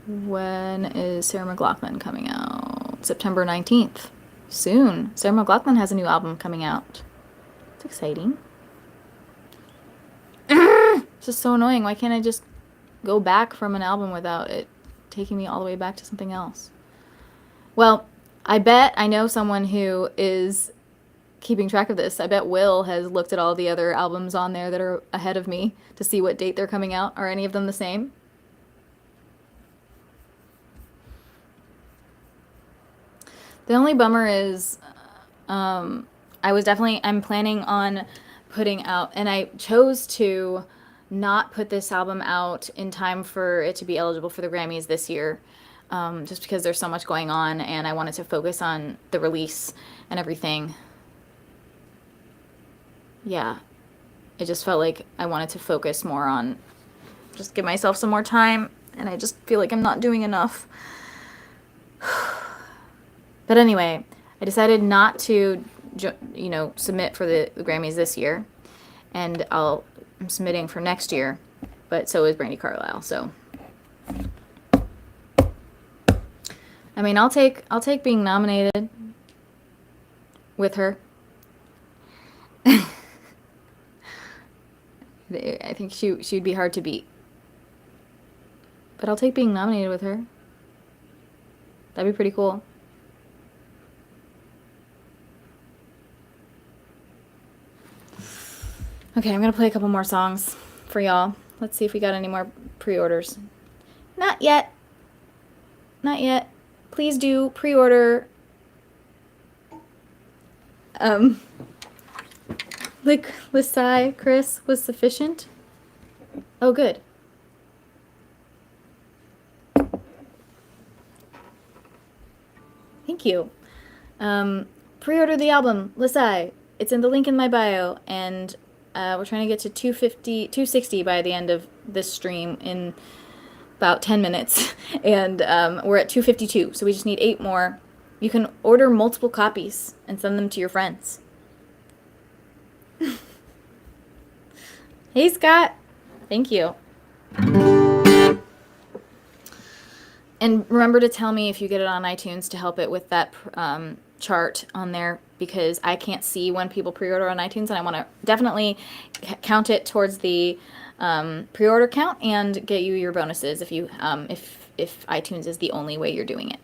When is Sarah McLachlan coming out? September 19th. Soon. Sarah McLachlan has a new album coming out. It's exciting. It's just so annoying. Why can't I just go back from an album without it taking me all the way back to something else? Well, I bet I know someone who is keeping track of this. I bet Will has looked at all the other albums on there that are ahead of me to see what date they're coming out. Are any of them the same? The only bummer is I'm planning on putting out, and I chose to not put this album out in time for it to be eligible for the Grammys this year, just because there's so much going on and I wanted to focus on the release and everything. Yeah, it just felt like I wanted to focus more on, just give myself some more time, and I just feel like I'm not doing enough. But anyway, I decided not to, submit for the Grammys this year, and I'm submitting for next year, but so is Brandi Carlile. So, I mean, I'll take being nominated with her. I think she'd be hard to beat, but I'll take being nominated with her. That'd be pretty cool. Okay, I'm going to play a couple more songs for y'all. Let's see if we got any more pre-orders. Not yet. Not yet. Please do pre-order. Lisai, Chris, was sufficient? Oh, good. Thank you. Pre-order the album, Lisai. It's in the link in my bio, and we're trying to get to 260 by the end of this stream in about 10 minutes. And we're at 252, so we just need 8 more. You can order multiple copies and send them to your friends. Hey, Scott. Thank you. And remember to tell me if you get it on iTunes to help it with that chart on there, because I can't see when people pre-order on iTunes, and I want to definitely count it towards the pre-order count and get you your bonuses if you if iTunes is the only way you're doing it.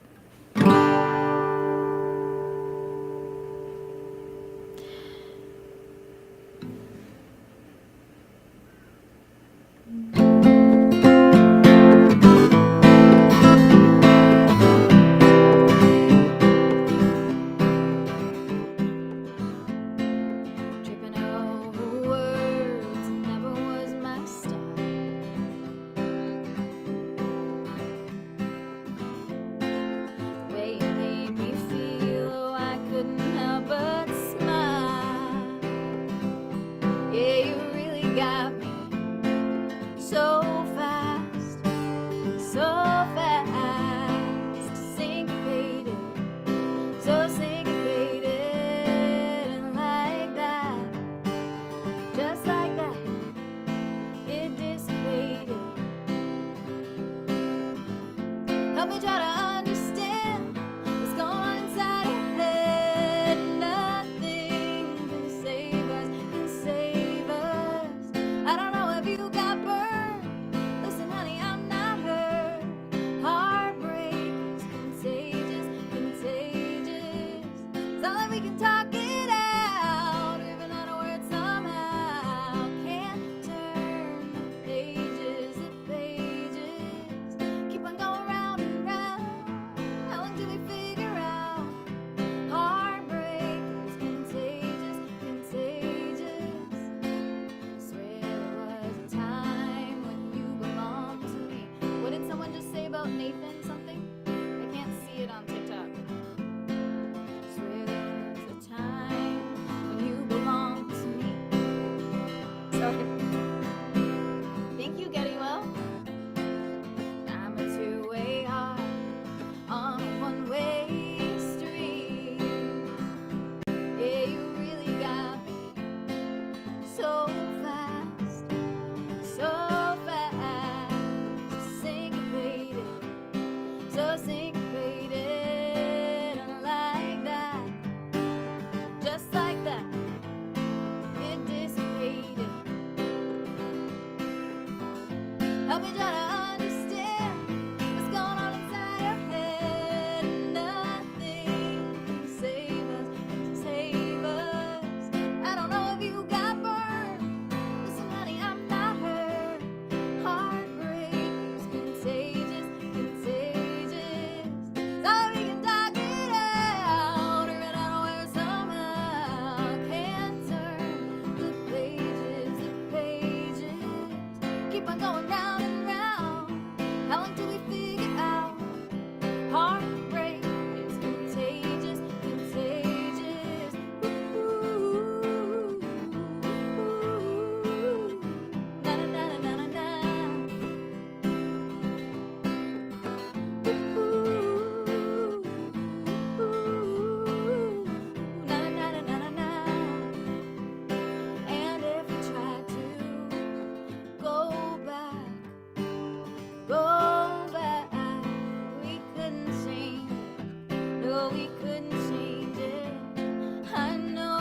we can talk it out. Even out of words somehow. Can't turn the pages. Keep on going round and round. How long till we figure out? Heartbreak is contagious. Swear there was a time when you belonged to me. What did someone just say about Nathan something? I can't see it on TikTok. Swear there was a time when you belonged to me. Sorry. Thank you, Getty Well. I'm a two-way heart on a one-way street. Yeah, you really got me so fast, so syncopated, and like that, just like that, it dissipated. Help me try to understand what's going on inside your head. Nothing can save us. I don't know if you got burned. Listen, honey, I'm not hurt. Heartbreak is contagious. Sorry, we can talk it out. Or get out of where somehow. Can't turn the pages. Keep on going round and round. How long till we figure out? Heartbreak is contagious. Ooh, na na na na na na. Ooh, na na na na na na. And if we try to go back, we couldn't change it. No, we couldn't change it. I know.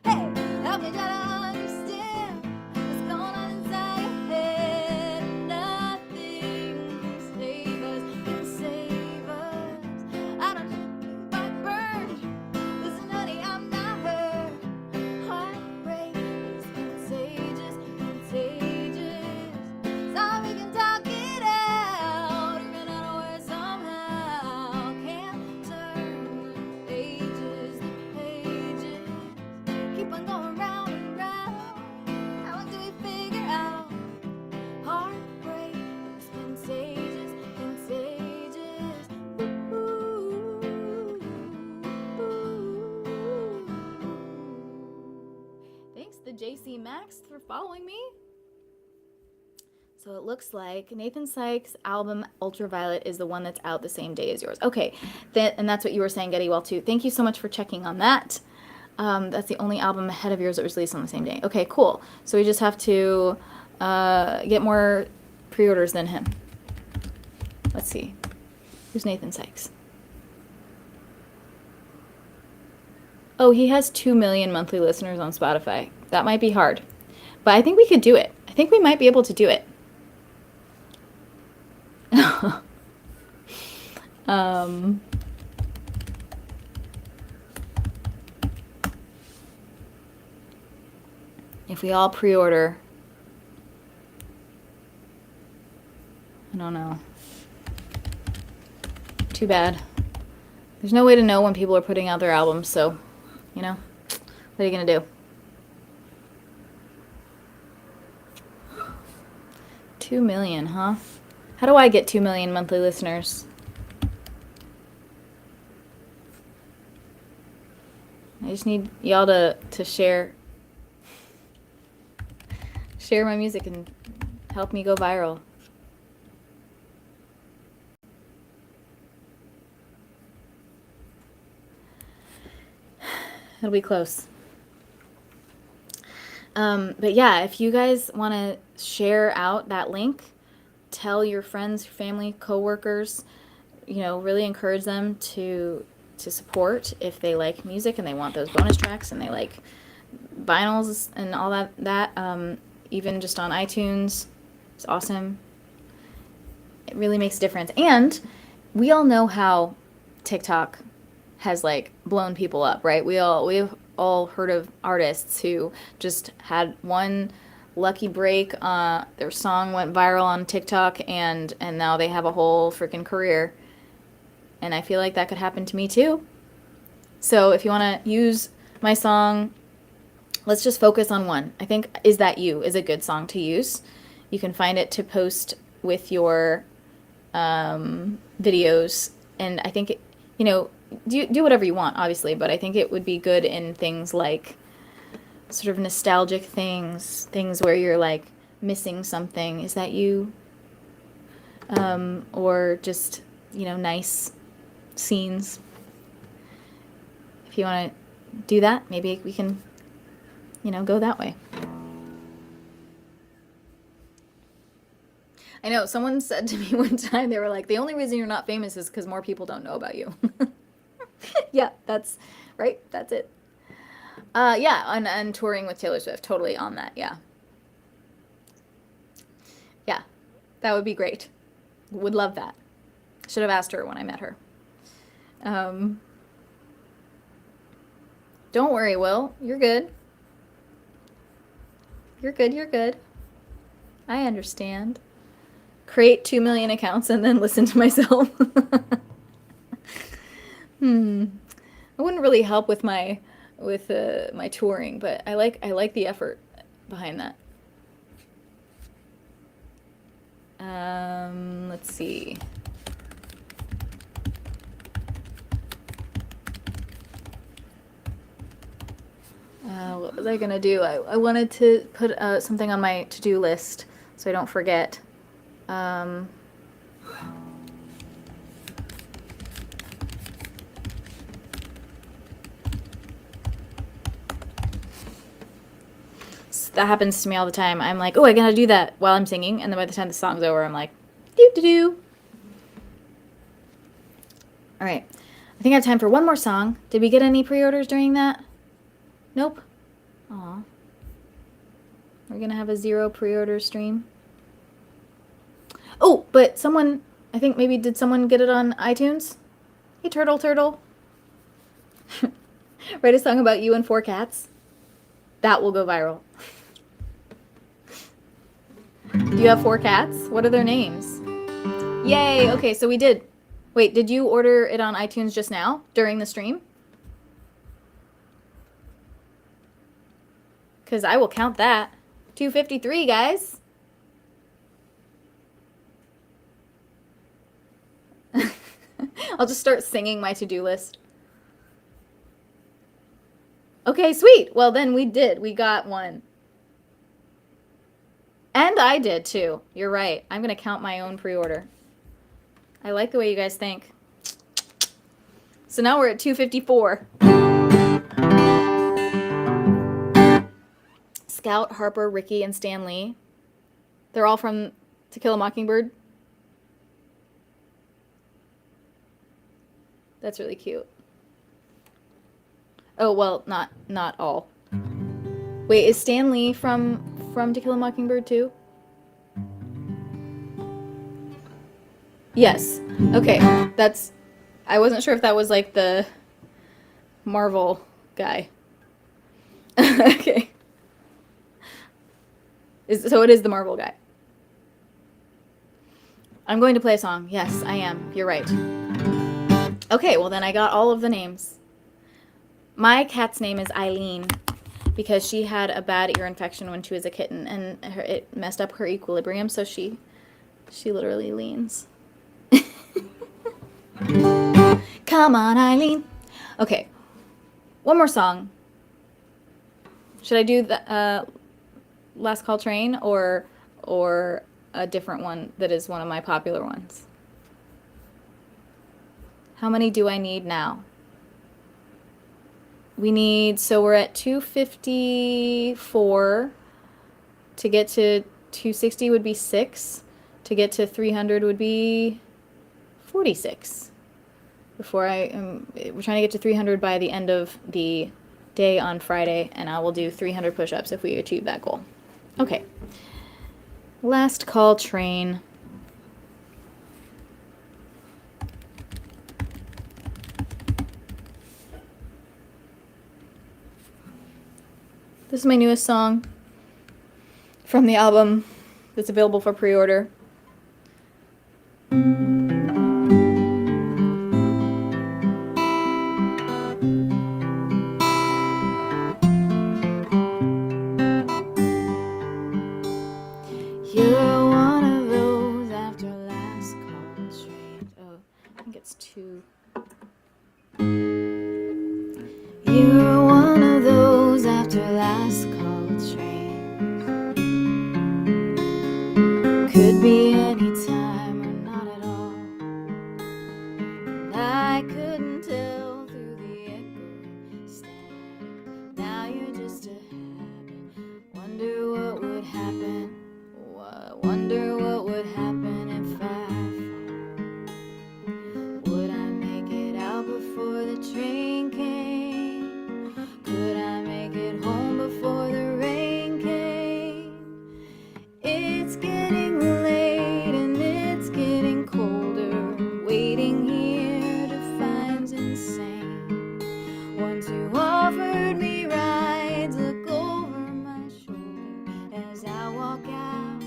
Hey, help me try to understand what's going on inside your head. Nothing can save us. I don't know if I burned. Listen, honey, I'm not hurt. Heartbreak is contagious. Sorry, we can talk it out. Even out of words somehow. Can't turn the pages. Keep on going round and round. How long do we figure out? Heartbreak is contagious. Thanks to JC Max for following me. So it looks like Nathan Sykes' album Ultraviolet is the one that's out the same day as yours. Okay, and that's what you were saying, Getty Well, too. Thank you so much for checking on that. That's the only album ahead of yours that was released on the same day. Okay, cool. So we just have to get more pre-orders than him. Let's see. Who's Nathan Sykes? Oh, he has 2 million monthly listeners on Spotify. That might be hard. But I think we could do it. I think we might be able to do it. If we all pre-order, I don't know. Too bad. There's no way to know when people are putting out their albums, so, you know, what are you gonna do? 2 million, huh? How do I get 2 million monthly listeners? I just need y'all to share my music and help me go viral. It'll be close. But yeah, if you guys want to share out that link, tell your friends, family, coworkers, you know, really encourage them to support if they like music and they want those bonus tracks and they like vinyls and all that even just on iTunes. It's awesome. It really makes a difference. And we all know how TikTok has like blown people up, right? We've all heard of artists who just had one lucky break. Their song went viral on TikTok, and now they have a whole freaking career. And I feel like that could happen to me too. So if you want to use my song, let's just focus on one. I think "Is That You" is a good song to use. You can find it to post with your videos, and I think do whatever you want, obviously, but I think it would be good in things like sort of nostalgic things where you're like missing something. Is that you? Or just nice scenes. If you want to do that, maybe we can go that way. I know someone said to me one time, they were like, the only reason you're not famous is because more people don't know about you. Yeah, that's right. That's it. Yeah, and touring with Taylor Swift, totally on that. Yeah. Yeah, that would be great. Would love that. Should have asked her when I met her. Don't worry, Will. You're good. You're good. You're good. I understand. Create 2 million accounts and then listen to myself. It wouldn't really help with my touring, but I like the effort behind that. Let's see. What was I gonna do? I wanted to put something on my to-do list so I don't forget. That happens to me all the time. I'm like, oh, I gotta do that while I'm singing, and then by the time the song's over, I'm like, doo-doo-doo. All right. I think I have time for one more song. Did we get any pre-orders during that? Nope. Aw. We're gonna have a 0 pre-order stream. Oh, but someone, I think maybe, did someone get it on iTunes? Hey, Turtle. Write a song about you and 4 cats. That will go viral. Do you have 4 cats? What are their names? Yay! Okay, so we did. Wait, did you order it on iTunes just now during the stream? Because I will count that. 253, guys. I'll just start singing my to-do list. Okay, sweet. Well, then we did. We got one. And I did, too. You're right. I'm going to count my own pre-order. I like the way you guys think. So now we're at 254. Scout, Harper, Ricky, and Stan Lee. They're all from To Kill a Mockingbird. That's really cute. Oh, well, not all. Wait, is Stan Lee from To Kill a Mockingbird too? Yes. Okay. I wasn't sure if that was like the Marvel guy. Okay. So it is the Marvel guy. I'm going to play a song. Yes, I am. You're right. Okay, well then I got all of the names. My cat's name is Eileen because she had a bad ear infection when she was a kitten, and it messed up her equilibrium, so she literally leans. Come on, Eileen. Okay, one more song. Should I do the Last Call Train or a different one that is one of my popular ones? How many do I need now? So we're at 254. To get to 260 would be 6. To get to 300 would be 46. We're trying to get to 300 by the end of the day on Friday, and I will do 300 push-ups if we achieve that goal. Okay. Last Call Train. This is my newest song from the album that's available for pre-order. You're one of those after last call trains. Oh, I think it's two. You're one of those after last call trains. Could be any time or not at all. And I couldn't tell through the echoing static. Now you're just a habit. Wonder what would happen. Wonder what would happen if I fall. Would I make it out before the train came? Could I make it home before the rain came? It's getting late and it's getting colder. Waiting here to find's insane. Once you offered me rides, look over my shoulder as I walk out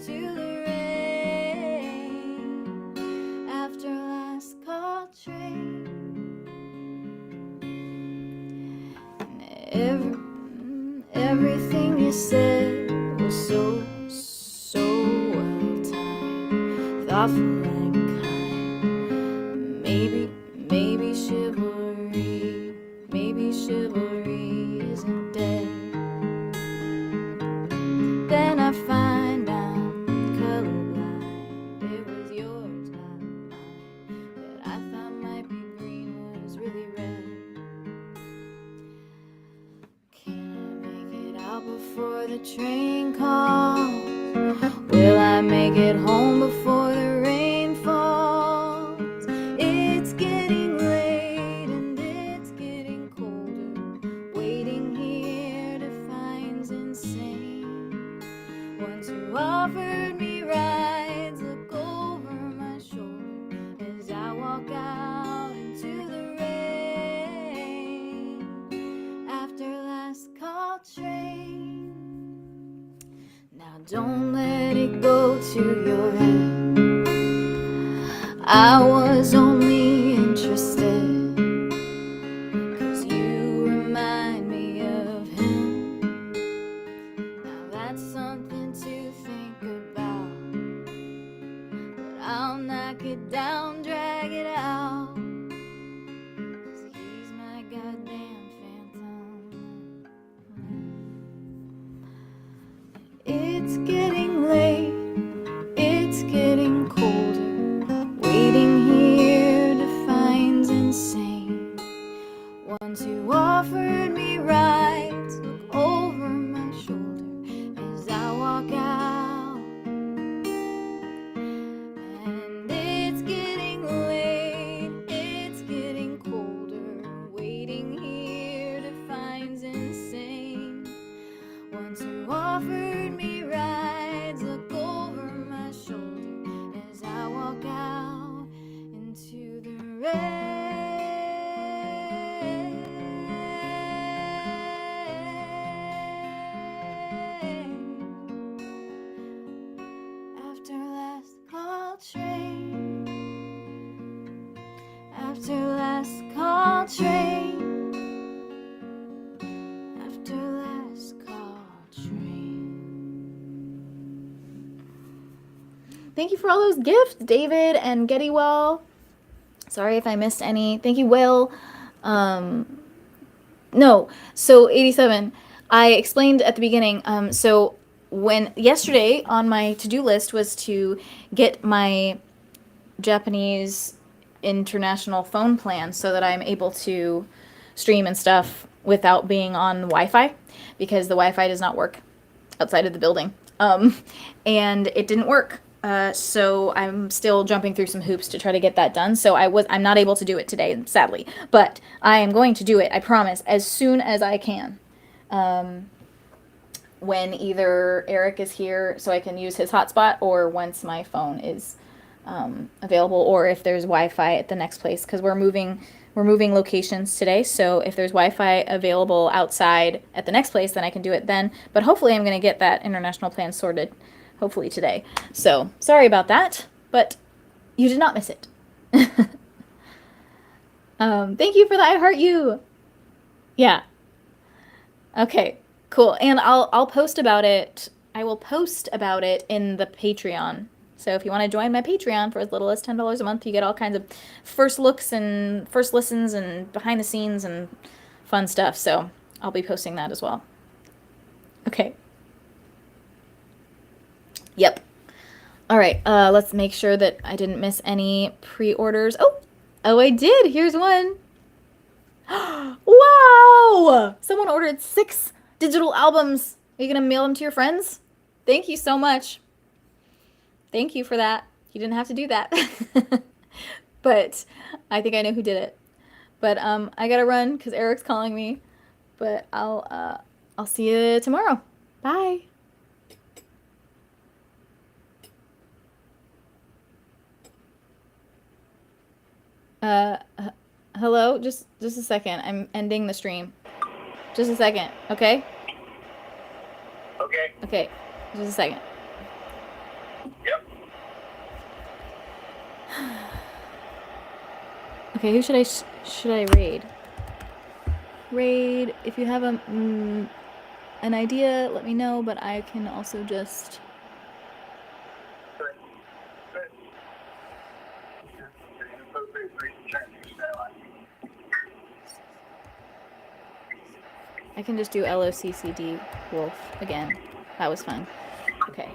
to the rain. After last call train. And everything you said was so well timed, thoughtful and kind. Maybe chivalry isn't dead. Then I find out colorblind, it was yours, not mine. That I thought might be green was really red. Can I make it out before the train calls? Will I make it home before the rain falls? It's getting late and it's getting colder. Waiting here to find's insane. Once you offered me rides, look over my shoulder as I walk out into the rain. After last call train. Now don't let it go to your head. I was only interested 'cause you remind me of him. Now that's something to think about, but I'll knock it down, drag it out, 'cause he's my goddamn phantom. It's getting late, it's getting colder. Waiting here to find's insane. Once you offered me rides, look over my shoulder as I walk out. And it's getting late, it's getting colder. Waiting here to find's insane. Once you offered me rides, look over my shoulder as I walk out into the rain. After last call train. After last call train. After last call train. Thank you for all those gifts, David and Gettywell. Sorry if I missed any. Thank you, Will. No, so 87. I explained at the beginning. So when yesterday on my to-do list was to get my Japanese international phone plan so that I'm able to stream and stuff without being on Wi-Fi, because the Wi-Fi does not work outside of the building. And it didn't work. So I'm still jumping through some hoops to try to get that done. So I'm not able to do it today, sadly, but I am going to do it, I promise, as soon as I can. When either Eric is here so I can use his hotspot, or once my phone is available, or if there's Wi-Fi at the next place, because we're moving we're moving locations today, so if there's Wi-Fi available outside at the next place, then I can do it then. But hopefully I'm going to get that international plan sorted, hopefully today. So sorry about that, but you did not miss it. Thank you for the I heart you. Yeah. Okay. Cool. And I'll post about it. I will post about it in the Patreon. So if you want to join my Patreon for as little as $10 a month, you get all kinds of first looks and first listens and behind the scenes and fun stuff. So I'll be posting that as well. Okay. Yep. All right. Let's make sure that I didn't miss any pre-orders. Oh, I did. Here's one. Wow! Someone ordered 6 digital albums. Are you gonna mail them to your friends? Thank you so much. Thank you for that. You didn't have to do that. But I think I know who did it. But I gotta run because Eric's calling me. But I'll see you tomorrow. Bye. Hello? Just a second. I'm ending the stream. Just a second, okay? Okay. Okay. Just a second. Yep. Okay, who should I raid? Raid, if you have an idea, let me know, but I can also just do LOCCD Wolf again. That was fun. Okay.